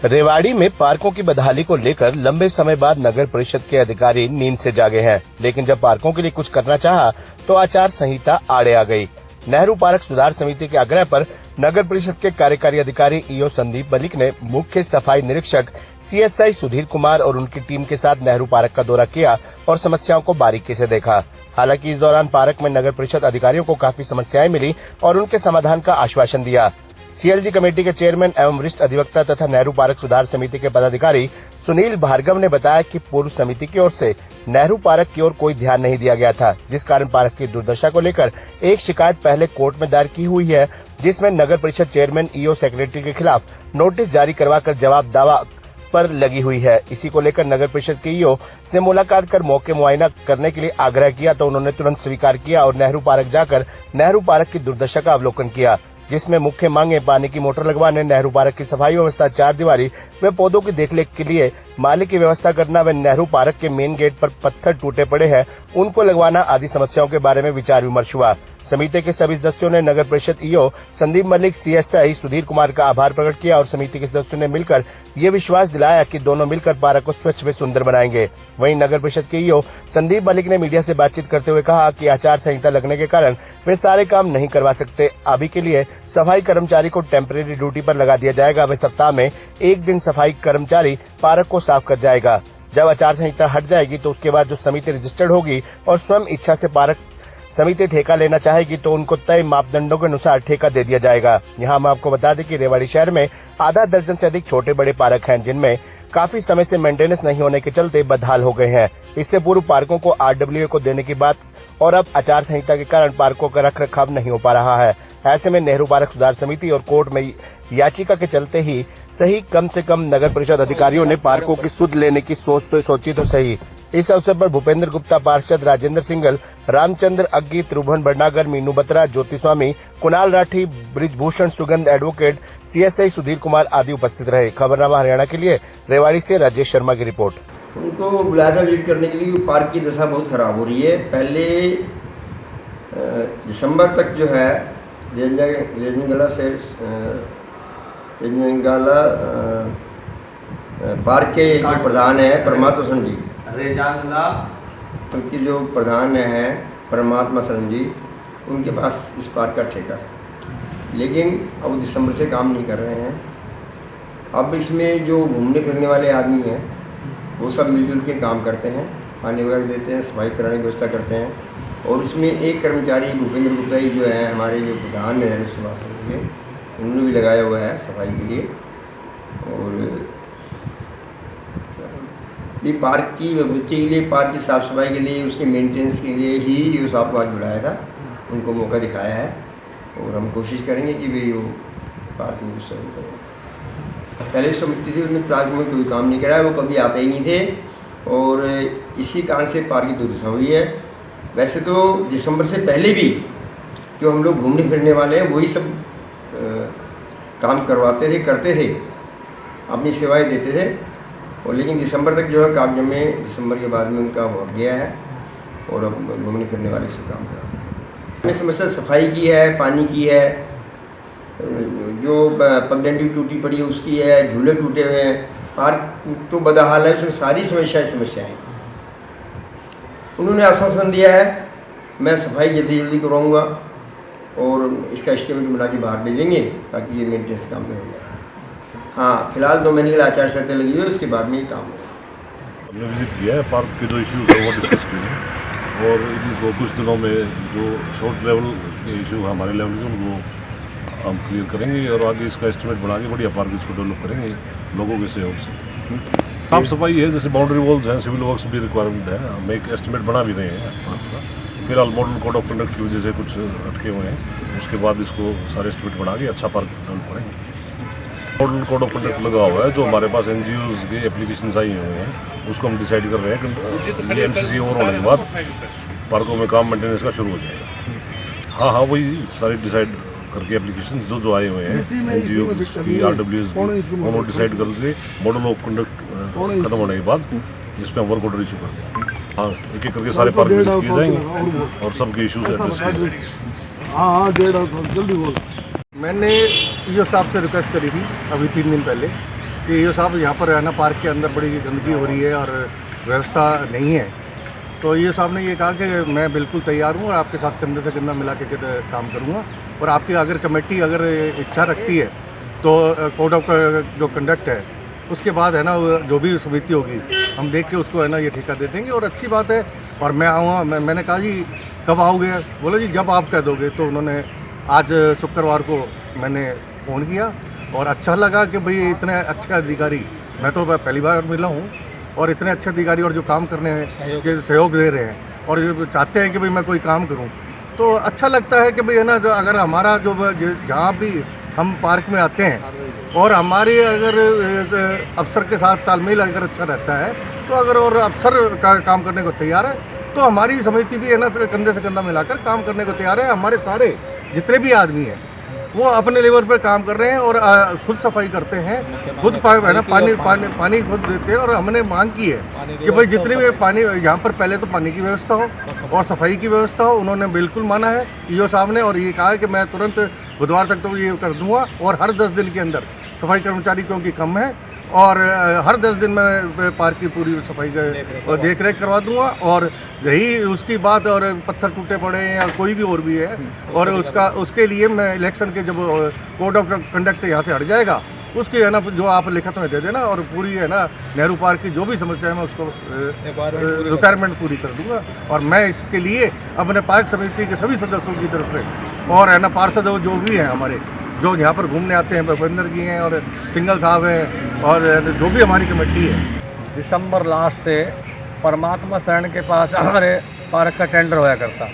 रेवाड़ी में पार्कों की बदहाली को लेकर लंबे समय बाद नगर परिषद के अधिकारी नींद से जागे हैं, लेकिन जब पार्कों के लिए कुछ करना चाहा तो आचार संहिता आड़े आ गई। नेहरू पार्क सुधार समिति के आग्रह पर नगर परिषद के कार्यकारी अधिकारी ईओ संदीप मलिक ने मुख्य सफाई निरीक्षक सीएसआई सुधीर कुमार और उनकी टीम के साथ नेहरू पार्क का दौरा किया और समस्याओं को बारीकी से देखा। हालांकि इस दौरान पार्क में नगर परिषद अधिकारियों को काफी समस्याएं मिली और उनके समाधान का आश्वासन दिया। सीएलजी कमेटी के चेयरमैन एवं वरिष्ठ अधिवक्ता तथा नेहरू पार्क सुधार समिति के पदाधिकारी सुनील भार्गव ने बताया कि पूर्व समिति की ओर से नेहरू पार्क की ओर कोई ध्यान नहीं दिया गया था, जिस कारण पार्क की दुर्दशा को लेकर एक शिकायत पहले कोर्ट में दायर की हुई है, जिसमें नगर परिषद चेयरमैन ईओ सेक्रेटरी के खिलाफ नोटिस जारी करवाकर जवाब दावा पर लगी हुई है। इसी को लेकर नगर परिषद के ईओ से मुलाकात कर मौके मुआयना करने के लिए आग्रह किया तो उन्होंने तुरंत स्वीकार किया और नेहरू पार्क जाकर नेहरू पार्क की दुर्दशा का अवलोकन किया, जिसमें मुख्य मांगे पानी की मोटर लगवाने, नेहरू पार्क की सफाई व्यवस्था, चारदीवारी व पौधों की देखरेख के लिए माली की व्यवस्था करना व नेहरू पार्क के मेन गेट पर पत्थर टूटे पड़े हैं उनको लगवाना आदि समस्याओं के बारे में विचार विमर्श हुआ। समिति के सभी सदस्यों ने नगर परिषद ईओ संदीप मलिक, सीएसआई सुधीर कुमार का आभार प्रकट किया और समिति के सदस्यों ने मिलकर ये विश्वास दिलाया कि दोनों मिलकर पार्क को स्वच्छ व सुंदर बनाएंगे। वहीं नगर परिषद के ईओ संदीप मलिक ने मीडिया से बातचीत करते हुए कहा कि आचार संहिता लगने के कारण वे सारे काम नहीं करवा सकते। अभी के लिए सफाई कर्मचारी को टेम्परेरी ड्यूटी पर लगा दिया जाएगा व सप्ताह में एक दिन सफाई कर्मचारी पार्क को साफ कर जाएगा। जब आचार संहिता हट जाएगी तो उसके बाद जो समिति रजिस्टर्ड होगी और स्वयं इच्छा से पार्क समिति ठेका लेना चाहेगी तो उनको तय मापदंडों के अनुसार ठेका दे दिया जाएगा। यहाँ हम आपको बता दें कि रेवाड़ी शहर में आधा दर्जन से अधिक छोटे बड़े पार्क हैं, जिनमें काफी समय से मेंटेनेंस नहीं होने के चलते बदहाल हो गए हैं। इससे पूर्व पार्कों को आरडब्ल्यूए को देने की बात और अब आचार संहिता के कारण पार्कों का रखरखाव नहीं हो पा रहा है। ऐसे में नेहरू पार्क सुधार समिति और कोर्ट में याचिका के चलते ही सही कम से कम नगर परिषद अधिकारियों ने पार्कों की सुध लेने की सोची तो सही। इस अवसर पर भूपेंद्र गुप्ता, पार्षद राजेंद्र सिंगल, रामचंद्र अग्गी, त्रिभुवन भटनागर, मीनू बत्रा, ज्योति स्वामी, कुणाल राठी, ब्रिजभूषण सुगंध, एडवोकेट, सीएसआई सुधीर कुमार आदि उपस्थित रहे। खबरनामा हरियाणा के लिए रेवाड़ी से राजेश शर्मा की रिपोर्ट। उनको बुलाया था विजिट करने के लिए। पार्क की दशा बहुत खराब हो रही है। पहले दिसंबर तक जो है रेजनगला से रेजनगला पार्क के जो प्रधान है परमात्मा शरण जी, उनकी जो प्रधान है परमात्मा शरण जी, उनके पास इस पार्क का ठेका था, लेकिन अब दिसंबर से काम नहीं कर रहे हैं। अब इसमें जो घूमने फिरने वाले आदमी हैं वो सब मिलजुल के काम करते हैं, पानी वगैरह देते हैं, सफाई कराने की व्यवस्था करते हैं। और इसमें एक कर्मचारी भूपेंद्र गुप्ता जी जो है हमारे जो प्रधान है सुभाष के, उन्होंने भी लगाया हुआ है सफाई के लिए। और ये पार्क की व्यवस्था के लिए, पार्क की साफ़ सफाई के लिए, उसके मेंटेनेंस के लिए ही ये साहब को आज बुलाया था, उनको मौका दिखाया है और हम कोशिश करेंगे कि वे वो पार्क में सर्व करें। पहले समिति से उन्होंने पार्क में कोई काम नहीं कराया, वो कभी आते ही नहीं थे और इसी कारण से पार्क की दुर्दशा हुई है। वैसे तो दिसंबर से पहले भी जो हम लोग घूमने फिरने वाले हैं वही सब काम करवाते थे, करते थे, अपनी सेवाएं देते थे। और लेकिन दिसंबर तक जो है कागज में दिसंबर के बाद में उनका हो गया है और अब घूमने फिरने वाले सब काम कराते हैं। हमें समस्या सफाई की है, पानी की है, जो पगडंडी टूटी पड़ी है उसकी है, झूले टूटे हुए हैं, पार्क तो बदहाल है, उसमें सारी समस्याएं। उन्होंने आश्वासन दिया है मैं सफाई जल्दी जल्दी करवाऊँगा और इसका एस्टिमेट बना के बाहर भेजेंगे ताकि ये मेंटेनेंस काम में हो जाए। हाँ, फिलहाल 2 महीने के लिए आचार संहिता लगी हुई है, उसके बाद में ये काम होगा। हमने विजिट किया है, पार्क के जो इश्यूज है वो डिस्कस किए और इनको कुछ दिनों में जो शॉर्ट लेवल के इशू हमारे लेवल के उनको हम क्लियर करेंगे और आगे इसका एस्टिमेट बना के बढ़िया पार्क इसको डेवलप करेंगे लोगों के सहयोग से। साफ सफाई है, जैसे बाउंड्री वॉल्स हैं, सिविल वर्क्स भी रिक्वायरमेंट है, हम एक एस्टिमेट बना भी रहे हैं पार्क का। फिलहाल मॉडल कोड ऑफ कंडक्ट की वजह से कुछ अटके हुए हैं, उसके बाद इसको सारे एस्टिमेट बना के अच्छा पार्क डेवलप करेंगे। मॉडल कोड ऑफ कंडक्ट लगा हुआ है, जो हमारे पास एनजीओज के एप्लीकेशन आई हुए हैं, उसको हम डिसाइड कर रहे हैं कि एमसीसी ओवर होने के बाद पार्कों में काम मेंटेनेंस का शुरू हो जाएगा। हाँ, वही सारे डिसाइड करके एप्लीकेशन जो आए हुए हैं एनजीओ की, आरडब्ल्यूएस की, उन्होंने डिसाइड करके मॉडल ऑफ कंडक्ट खत्म होने के बाद इस पर वर्क ऑर्डर इशू करते हैं। हाँ, एक एक करके सारे पार्क विजिट किए जाएंगे और सबके इशूज एड्रेस किए जाएंगे। मैंने ईओ साहब से रिक्वेस्ट करी थी अभी 3 दिन पहले कि ये साहब यहाँ पर है ना पार्क के अंदर बड़ी गंदगी हो रही है और व्यवस्था नहीं है। तो ये साहब ने ये कहा कि मैं बिल्कुल तैयार हूँ और आपके साथ कंधे से कंधा मिला के काम करूँगा, और आपकी अगर कमेटी अगर इच्छा रखती है तो कोड ऑफ जो कंडक्ट है उसके बाद है ना जो भी समिति होगी हम देख के उसको है ना ये ठेका दे देंगे, और अच्छी बात है। और मैं आऊँगा, मैंने कहा जी कब आओगे? बोला जी जब आप कह दोगे। तो उन्होंने आज शुक्रवार को मैंने फ़ोन किया और अच्छा लगा कि भाई इतने अच्छे अधिकारी, मैं तो पहली बार मिला हूँ, और इतने अच्छे अधिकारी और जो काम करने के सहयोग दे रहे हैं और जो चाहते हैं कि भाई मैं कोई काम करूँ, तो अच्छा लगता है कि भाई है ना जो अगर हमारा जो जहाँ भी हम पार्क में आते हैं और हमारे अगर अफसर के साथ तालमेल अगर अच्छा रहता है तो अगर और अफसर का काम करने को तैयार है तो हमारी समिति भी है ना कंधे से कंधा मिलाकर काम करने को तैयार है। हमारे सारे जितने भी आदमी हैं वो अपने लेवल पर काम कर रहे हैं और खुद सफाई करते हैं, खुद है ना पानी खुद देते हैं। और हमने मांग की है कि भाई जितनी भी पानी यहाँ पर पहले तो पानी की व्यवस्था हो और सफाई की व्यवस्था हो। उन्होंने बिल्कुल माना है ईओ साहब ने, और ये कहा है कि मैं तुरंत बुधवार तक तो ये कर दूंगा, और हर 10 दिन के अंदर सफाई कर्मचारी क्योंकि कम है, और हर 10 दिन में पार्क की पूरी सफाई का देख रेख करवा दूंगा। और यही उसकी बात, और पत्थर टूटे पड़े हैं या कोई भी और भी है, और उसके लिए मैं इलेक्शन के जब कोड ऑफ कंडक्ट यहाँ से हट जाएगा उसकी है ना जो आप लिखित में दे देना, और पूरी है ना नेहरू पार्क की जो भी समस्या है मैं उसको रिक्वायरमेंट पूरी कर दूंगा। और मैं इसके लिए अपने पार्क समिति के सभी सदस्यों की तरफ से और है ना पार्षद जो भी हैं हमारे जो यहाँ पर घूमने आते हैं, भूपेंद्र जी हैं और सिंगल साहब हैं और जो भी हमारी कमेटी है। दिसंबर लास्ट से परमात्मा शरण के पास हमारे पार्क का टेंडर होया करता।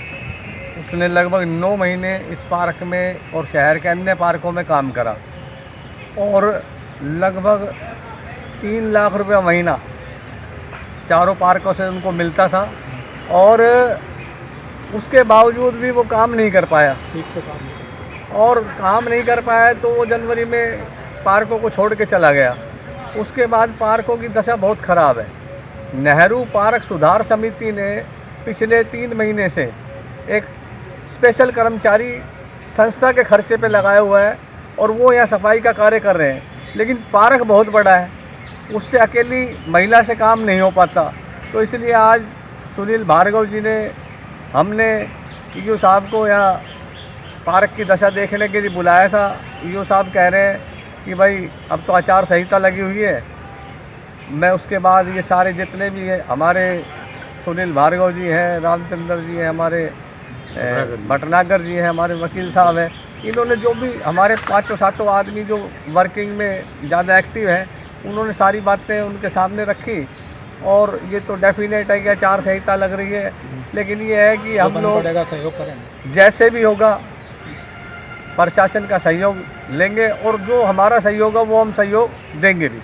उसने लगभग 9 महीने इस पार्क में और शहर के अन्य पार्कों में काम करा, और लगभग 3 लाख रुपया महीना चारों पार्कों से उनको मिलता था, और उसके बावजूद भी वो काम नहीं कर पाया, ठीक से काम नहीं कर पाया। तो वो जनवरी में पार्कों को छोड़ के चला गया। उसके बाद पार्कों की दशा बहुत ख़राब है। नेहरू पार्क सुधार समिति ने पिछले 3 महीने से एक स्पेशल कर्मचारी संस्था के खर्चे पे लगाया हुआ है, और वो यहाँ सफाई का कार्य कर रहे हैं। लेकिन पार्क बहुत बड़ा है, उससे अकेली महिला से काम नहीं हो पाता। तो इसलिए आज सुनील भार्गव जी ने, हमने ईओ साहब को यहाँ पार्क की दशा देखने के लिए बुलाया था। ईओ साहब कह रहे हैं कि भाई अब तो आचार संहिता लगी हुई है। मैं उसके बाद ये सारे जितने भी हैं, हमारे सुनील भार्गव जी हैं, रामचंद्र जी हैं, हमारे भटनागर जी हैं, हमारे वकील साहब हैं, इन्होंने जो भी हमारे 500-700 आदमी जो वर्किंग में ज़्यादा एक्टिव हैं, उन्होंने सारी बातें उनके सामने रखी। और ये तो डेफिनेट है कि आचार संहिता लग रही है, लेकिन ये है कि हम लोग सहयोग करें, जैसे भी होगा प्रशासन का सहयोग लेंगे, और जो हमारा सहयोग है वो हम सहयोग देंगे भी।